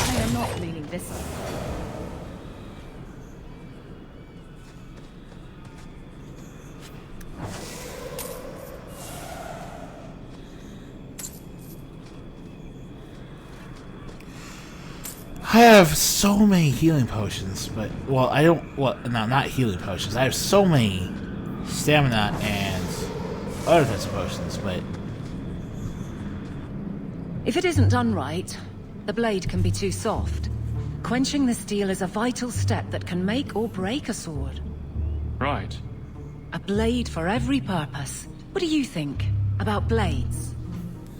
I am not leaning this way. I have so many healing potions, but, well, I don't, well, no, not healing potions. I have so many stamina and other types of potions, but... If it isn't done right, the blade can be too soft. Quenching the steel is a vital step that can make or break a sword. Right. A blade for every purpose. What do you think about blades?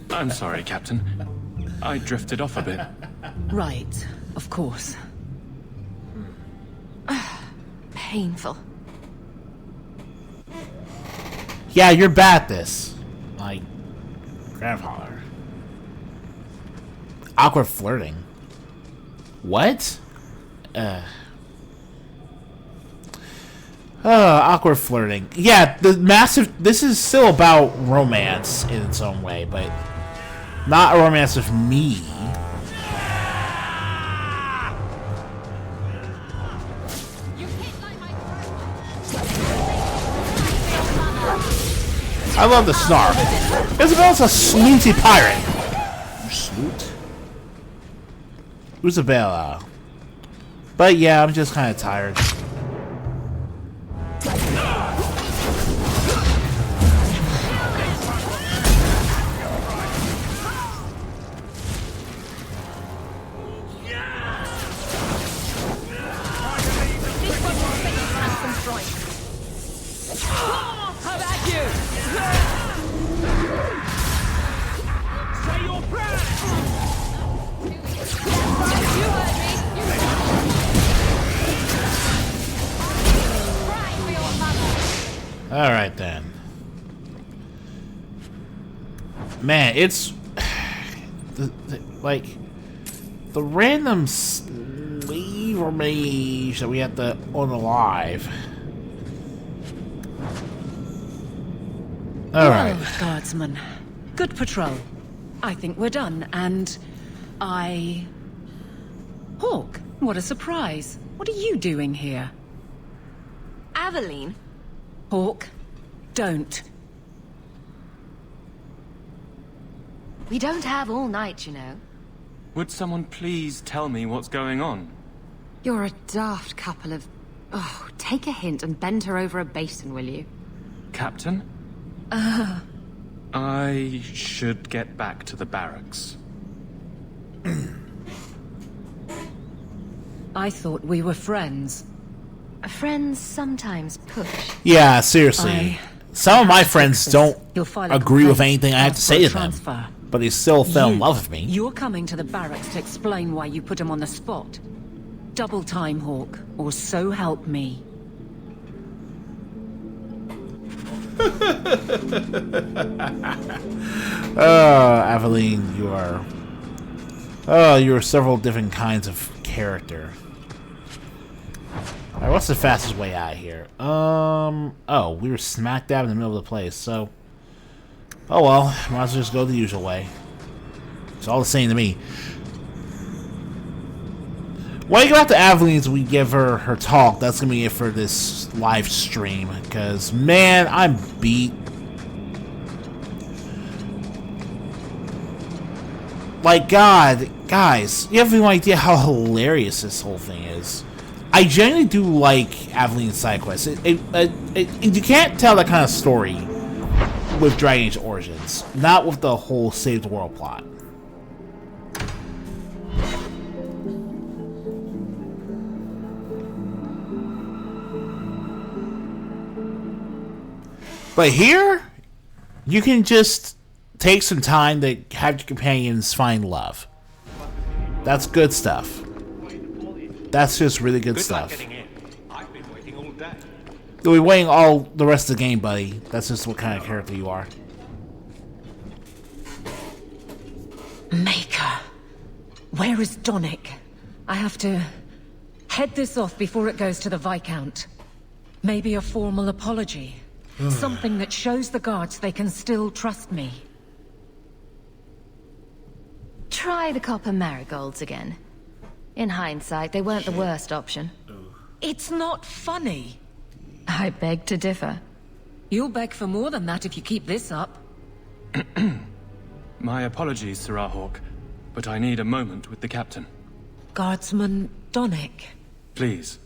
I'm sorry, Captain. I drifted off a bit. Right, of course. Painful. Yeah, you're bad at this. My grandfather. Awkward flirting. What? Awkward flirting. Yeah, the massive... This is still about romance in its own way, but not a romance with me. I love the snark. Isabel's a snooty pirate. Snoot? Isabella. But yeah, I'm just kind of tired. Alright then. Man, it's... like... The random slave or mage that we have to unalive. Alright. Well, guardsman. Good patrol. I think we're done, and... Hawk, what a surprise. What are you doing here? Aveline? Hawk, don't. We don't have all night, you know. Would someone please tell me what's going on? You're a daft couple of... Oh, take a hint and bend her over a basin, will you? Captain? I should get back to the barracks. I thought we were friends. Friends sometimes push. Yeah, seriously. Some of my friends don't agree with anything I have to say to them, but they still fell in love with me. You're coming to the barracks to explain why you put him on the spot. Double time, Hawk, or so help me. Oh, Aveline, you are... Oh, you are several different kinds of character. Alright, what's the fastest way out of here? Oh, we were smack dab in the middle of the place, so... Oh well, might as well just go the usual way. It's all the same to me. When we go out to Aveline's, we give her her talk. That's gonna be it for this live stream. Because, man, I'm beat. Like, God, guys, you have no idea how hilarious this whole thing is. I genuinely do like Aveline's side quests. You can't tell that kind of story with Dragon Age Origins. Not with the whole Save the World plot. But here, you can just take some time to have your companions find love. That's good stuff. That's just really good stuff. Luck getting in. I've been waiting all day. You'll be waiting all the rest of the game, buddy. That's just what kind of character you are. Maker. Where is Donick? I have to head this off before it goes to the Viscount. Maybe a formal apology. Something that shows the guards they can still trust me. Try the copper marigolds again. In hindsight, they weren't the worst option. It's not funny. I beg to differ. You'll beg for more than that if you keep this up. My apologies, Sirrah Hawk, but I need a moment with the captain. Guardsman Donick. Please.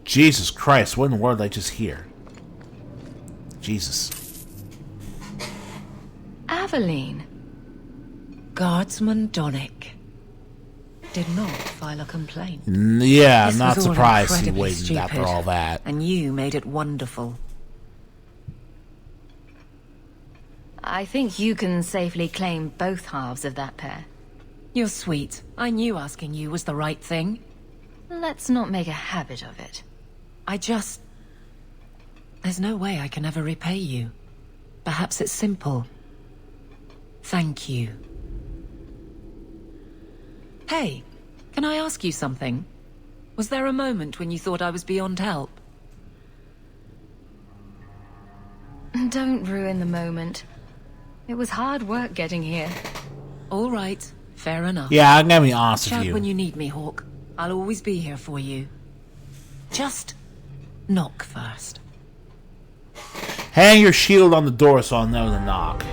Jesus Christ, what in the world did I just hear? Jesus. Aveline. Guardsman Donick did not file a complaint. Yeah, I'm This not was all surprised he incredibly waited stupid, after all that. And you made it wonderful. I think you can safely claim both halves of that pair. You're sweet. I knew asking you was the right thing. Let's not make a habit of it. There's no way I can ever repay you. Perhaps it's simple. Thank you. Hey, can I ask you something? Was there a moment when you thought I was beyond help? Don't ruin the moment. It was hard work getting here. All right, fair enough. Yeah, I'm gonna be honest with Shout you. when you need me, Hawk. I'll always be here for you. Just knock first. Hang your shield on the door so I'll know to knock.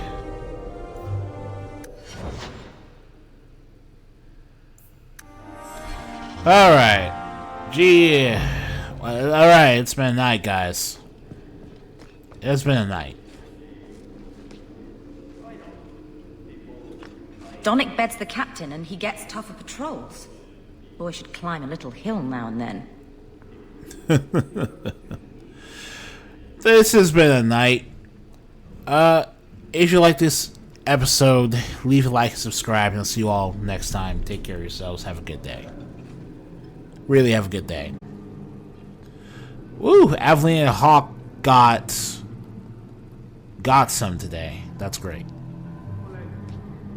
Alright. Gee. Alright, it's been a night, guys. It's been a night. Donick beds the captain and he gets tougher patrols. Boy should climb a little hill now and then. This has been a night. If you like this episode, leave a like and subscribe, and I'll see you all next time. Take care of yourselves. Have a good day. Really have a good day. Woo! Aveline and Hawk got some today. That's great.